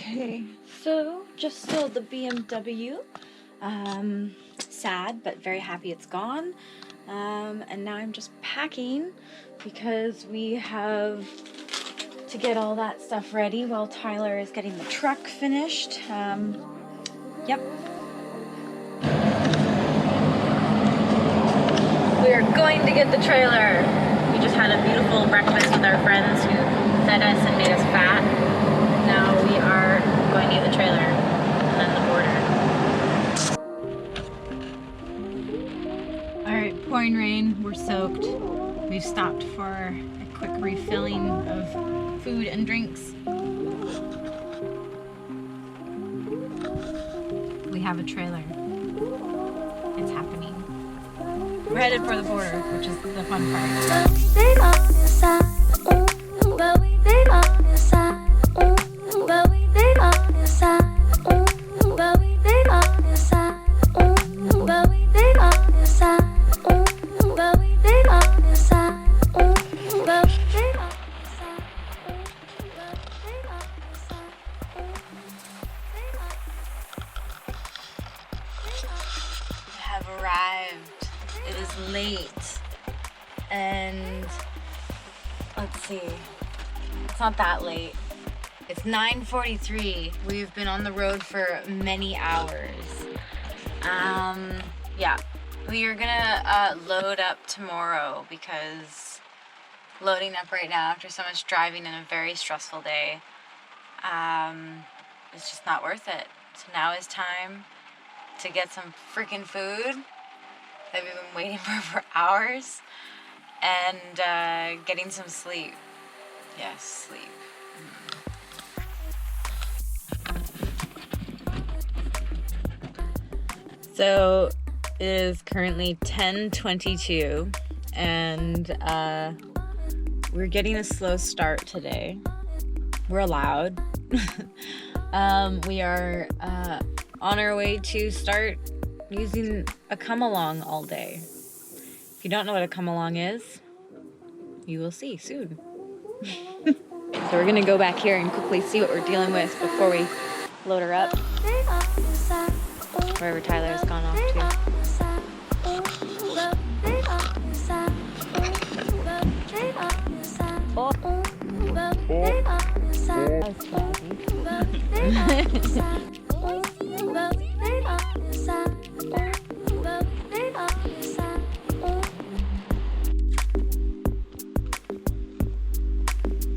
Okay, so just sold the BMW. Sad, but very happy it's gone. And now I'm just packing because we have to get all that stuff ready while Tyler is getting the truck finished. Yep. We are going to get the trailer. We just had a beautiful breakfast with our friends who fed us and made us fat. Now we are going to get the trailer and then the border. Alright, pouring rain, we're soaked. We've stopped for a quick refilling of food and drinks. We have a trailer. It's happening. We're headed for the border, which is the fun part. Arrived. It is late and let's see, it's not that late. It's 9:43. We've been on the road for many hours. Yeah, we are gonna load up tomorrow because loading up right now after so much driving in a very stressful day, it's just not worth it. So now is time to get some freaking food that we've been waiting for hours, and getting some sleep. Yes, sleep. So it is currently 10:22, and we're getting a slow start today. We're allowed. We are on our way to start using a come-along all day. If you don't know what a come-along is, you will see soon. So we're gonna go back here and quickly see what we're dealing with before we load her up. Wherever Tyler's gone off to.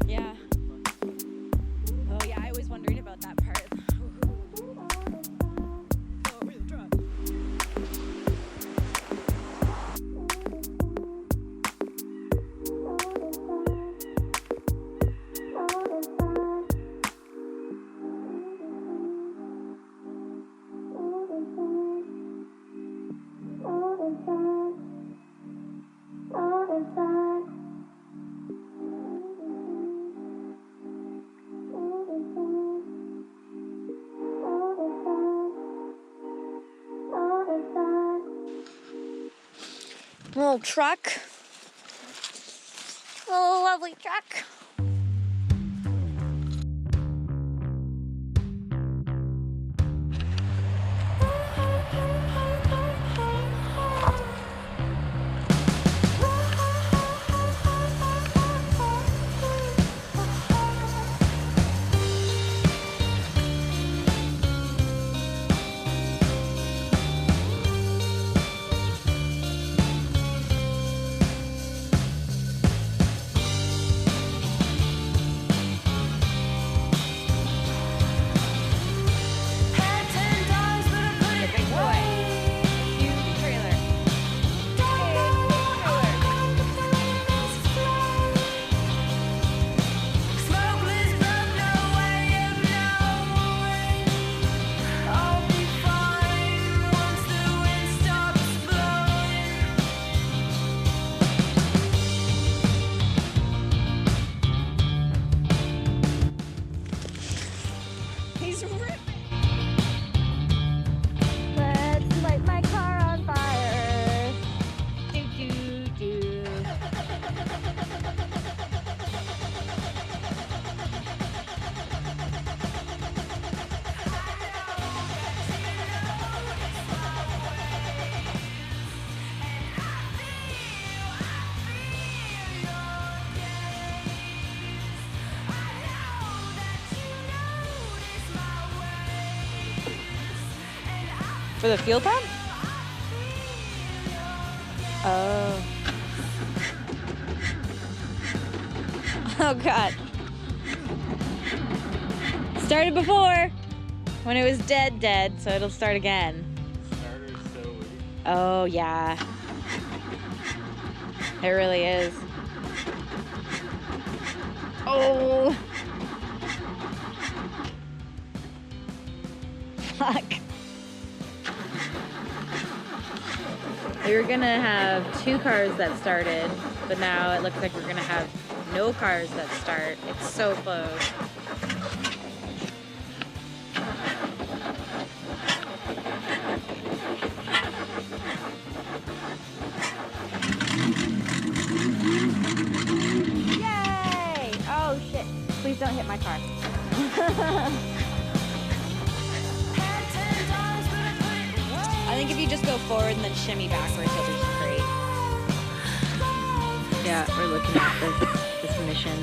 Yeah. Oh yeah, I was wondering about that part. Little truck. Oh, lovely truck. For the fuel pump? Oh. Oh God. Started before when it was dead, so it'll start again. Starter's so weak. Oh yeah. It really is. Oh. Fuck. We were gonna have 2 cars that started, but now it looks like we're gonna have no cars that start. It's so close. Yay! Oh shit. Please don't hit my car. I think if you just go forward and then shimmy backwards, it'll be great. Yeah, we're looking at this mission.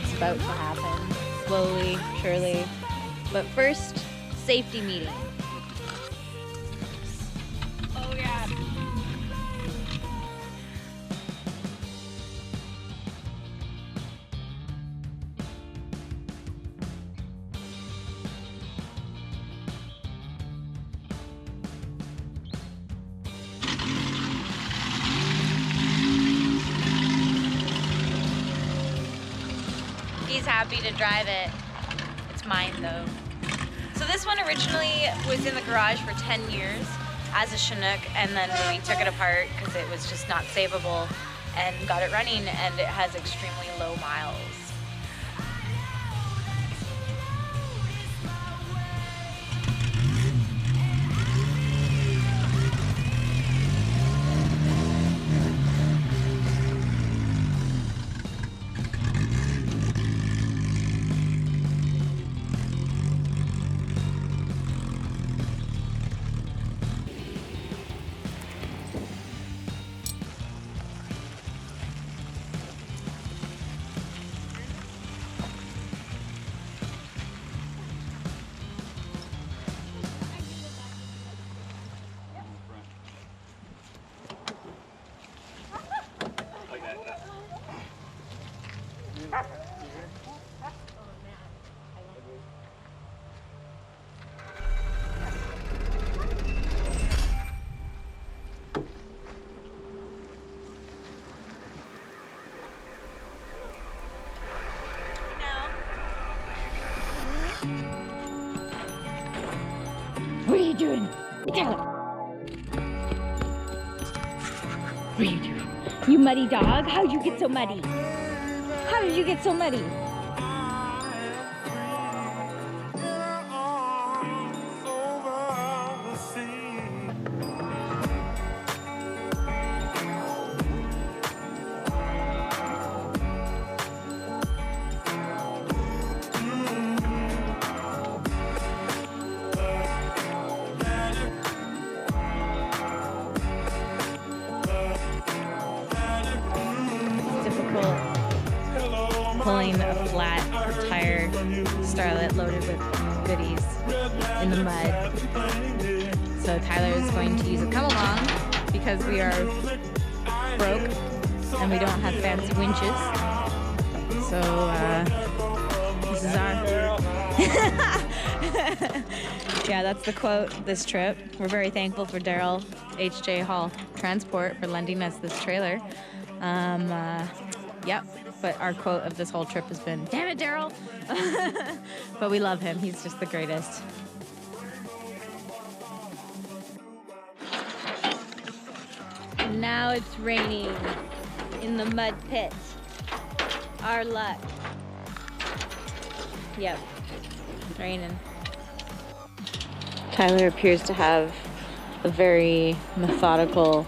It's about to happen. Slowly, surely. But first, safety meeting. Oh yeah. He's happy to drive it. It's mine though. So this one originally was in the garage for 10 years as a Chinook, and then we took it apart because it was just not savable and got it running, and it has extremely low miles. What are you doing? Tell him. What are you doing? You muddy dog? How'd you get so muddy? How did you get so muddy? Pulling a flat tire Starlet loaded with goodies in the mud. So Tyler is going to use a come along because we are broke and we don't have fancy winches. So this is our yeah, that's the quote this trip. We're very thankful for Daryl HJ Hall Transport for lending us this trailer. Yep. But our quote of this whole trip has been, "Damn it, Daryl!" But we love him. He's just the greatest. Now it's raining in the mud pit. Our luck. Yep, it's raining. Tyler appears to have a very methodical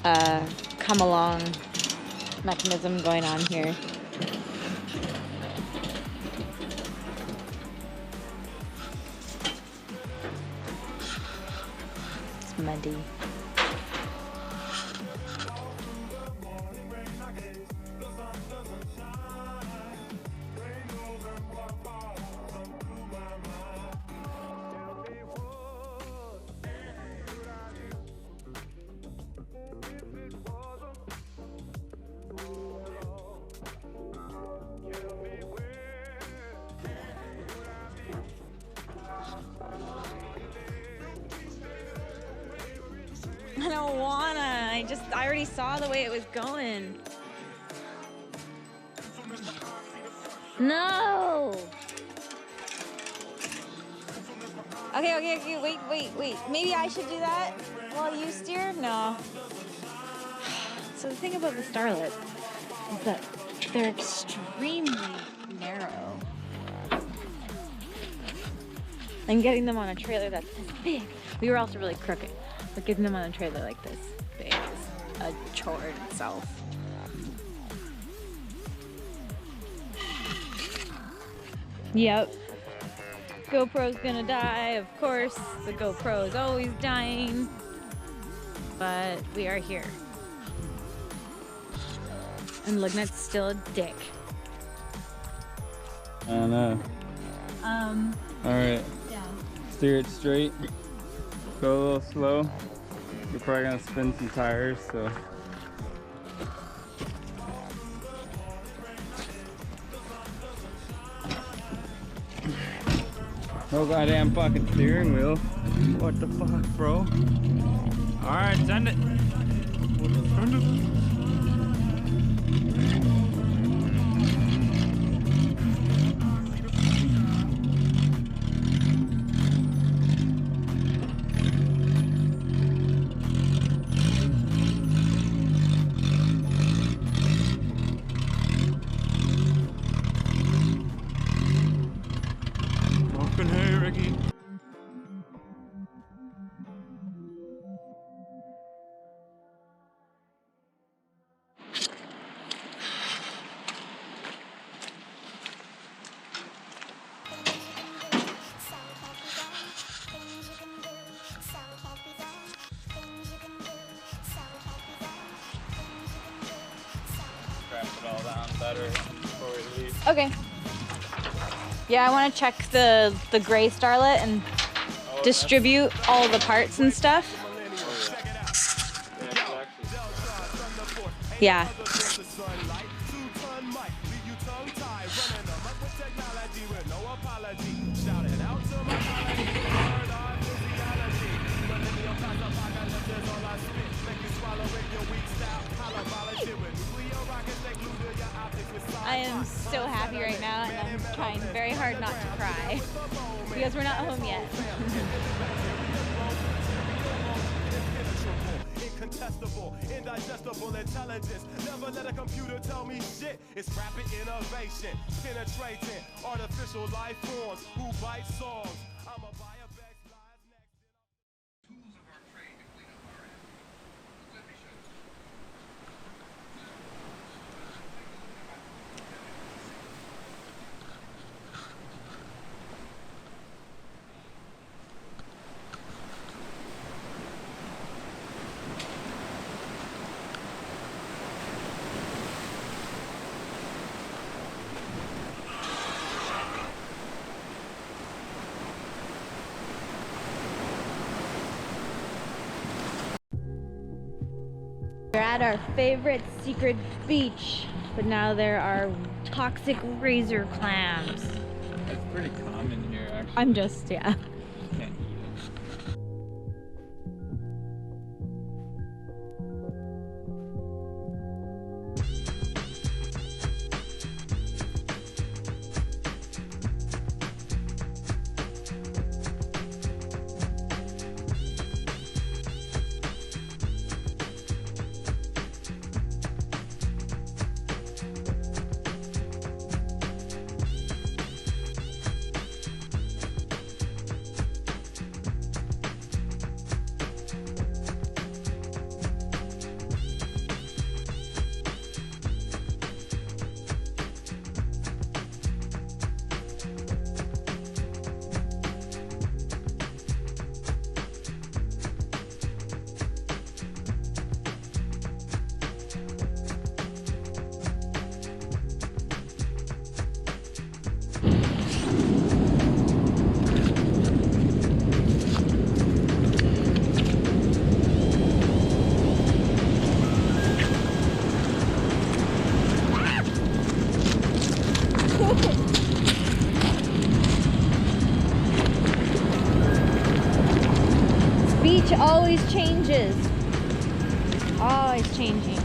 come along mechanism going on here. It's muddy. don't wanna. I already saw the way it was going. No. Okay, wait. Maybe I should do that while you steer? No. So the thing about the Starlet is that they're extremely narrow. And getting them on a trailer that's this big. We were also really crooked, but getting them on a trailer like this big is a chore in itself. Yep. GoPro's gonna die, of course. The GoPro is always dying. But we are here. And Lugnut's still a dick. I know. Alright. Yeah. Steer it straight. Go a little slow. You're probably gonna spin some tires, so. No goddamn fucking steering wheel. What the fuck, bro? Alright, send it. Send it. Hey, Ricky. Wrap it all down better before we leave. Okay. Yeah, I want to check the gray Starlet and distribute all the parts and stuff. Yeah. I am so happy right now, and I'm trying very hard not to cry because we're not home yet. Incontestable, indigestible intelligence. Never let a computer tell me shit. It's rapid innovation, penetrating artificial life forms who bite songs. I'm a biobex lies next. Tools of our trade to clean up our end. Let me show you. We're at our favorite secret beach, but now there are toxic razor clams. That's pretty common here, actually. I'm just, yeah. Can't eat it. Beach always changes. Always changing.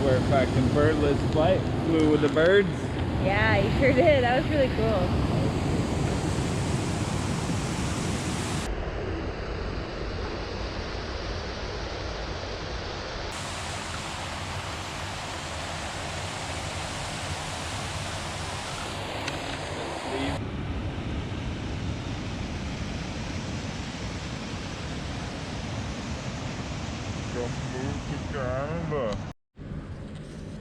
We're fucking birdless flight. Flew with the birds. Yeah, you sure did. That was really cool.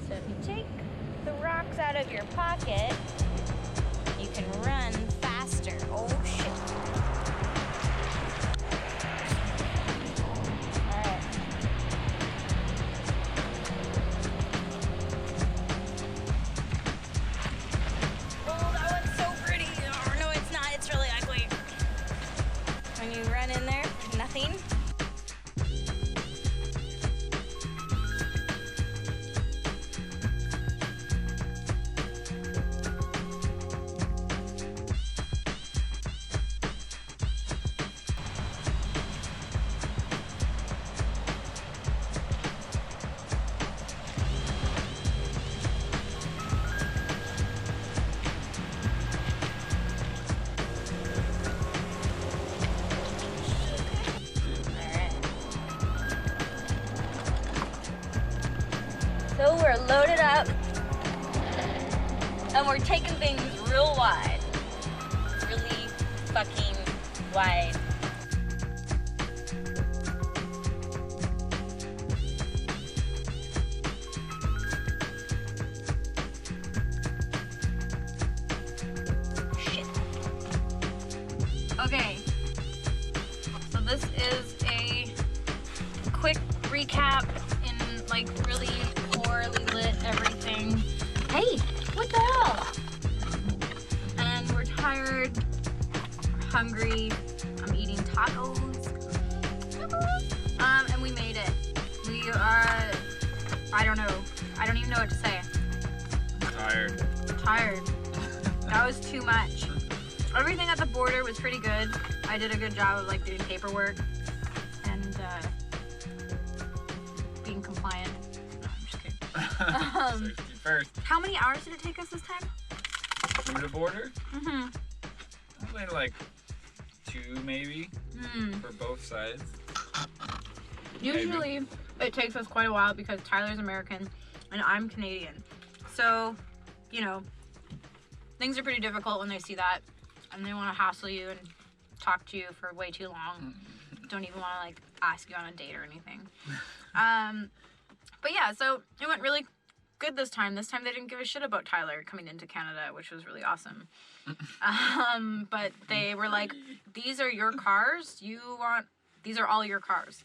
So if you take the rocks out of your pocket, you can run faster. Oh shit. Alright. Oh, that one's so pretty. Oh, no, it's not. It's really ugly. When you run in there, nothing. So we're loaded up and we're taking things real wide. Really fucking wide. Shit. Okay. So this is a quick recap in like really poorly lit everything. Hey, what the hell? And we're tired, hungry. I'm eating tacos. And we made it. We are, I don't know. I don't even know what to say. Tired. Tired. That was too much. Everything at the border was pretty good. I did a good job of like doing paperwork and being compliant. No, I'm just kidding. Safety first. How many hours did it take us this time? Through the border? Mm-hmm. Only like 2 maybe for both sides. Usually it takes us quite a while because Tyler's American and I'm Canadian. So, you know, things are pretty difficult when they see that and they want to hassle you and talk to you for way too long. Don't even want to like ask you on a date or anything. But yeah, so it went really good this time. This time they didn't give a shit about Tyler coming into Canada, which was really awesome. But they were like, these are your cars. These are all your cars.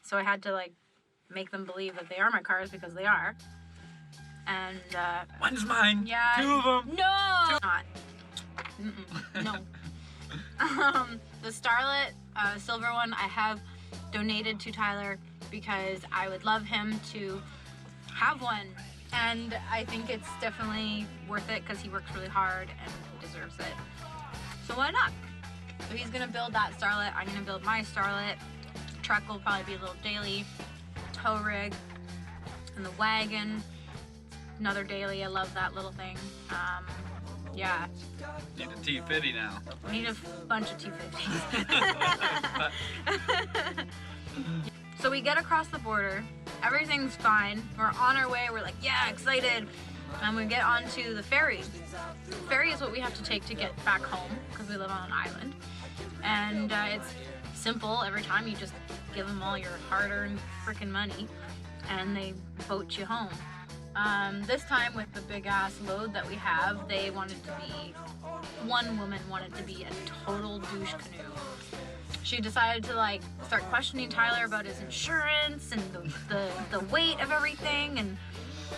So I had to like make them believe that they are my cars because they are. And one's mine. Yeah. 2 of them. No. Not. No. The Starlet silver one I have donated to Tyler because I would love him to have one, and I think it's definitely worth it because he works really hard and he deserves it. So why not? So he's gonna build that Starlet. I'm gonna build my Starlet. Truck will probably be a little daily. Tow rig and the wagon, another daily. I love that little thing. Yeah. Need a T50 now. We need a bunch of T50s. So we get across the border. Everything's fine. We're on our way. We're like, yeah, excited. And we get onto the ferry. The ferry is what we have to take to get back home because we live on an island. And it's simple. Every time you just give them all your hard-earned freaking money and they boat you home. This time with the big ass load that we have, they wanted to be, one woman wanted to be a total douche canoe. She decided to like start questioning Tyler about his insurance and the weight of everything, and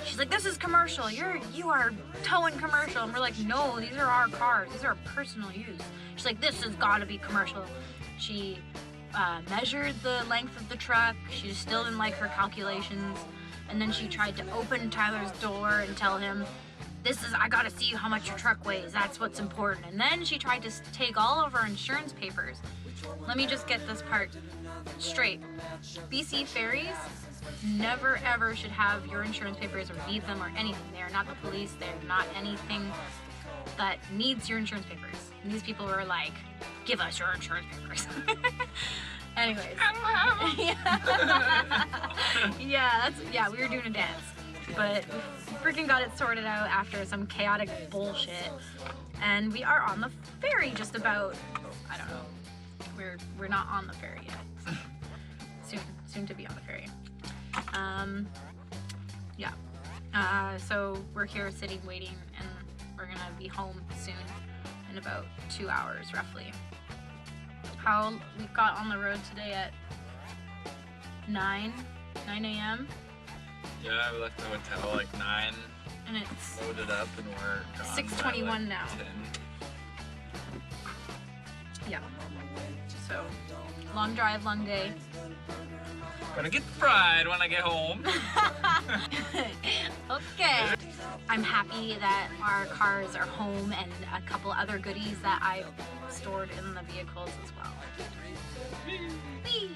she's like, this is commercial, you are towing commercial. And we're like, no, these are our cars, these are personal use. She's like, this has got to be commercial. She measured the length of the truck. She still didn't like her calculations. And then she tried to open Tyler's door and tell him, I gotta see how much your truck weighs, that's what's important. And then she tried to take all of our insurance papers. Let me just get this part straight. BC ferries never ever should have your insurance papers or need them or anything. They are not the police, they're not anything that needs your insurance papers. And these people were like, give us your insurance papers. Anyways. Yeah, we were doing a dance. But we freaking got it sorted out after some chaotic bullshit. And we are on the ferry just about, I don't know. We're not on the ferry yet. Soon to be on the ferry. So we're here sitting waiting, and we're gonna be home soon in about 2 hours roughly. We got on the road today at 9 a.m. Yeah, we left the hotel like 9. And it's loaded up and we're gone 6:21 by, like, now. 10. Yeah. So, long drive, long day. Gonna get fried when I get home. Okay. I'm happy that our cars are home and a couple other goodies that I stored in the vehicles as well. Whee!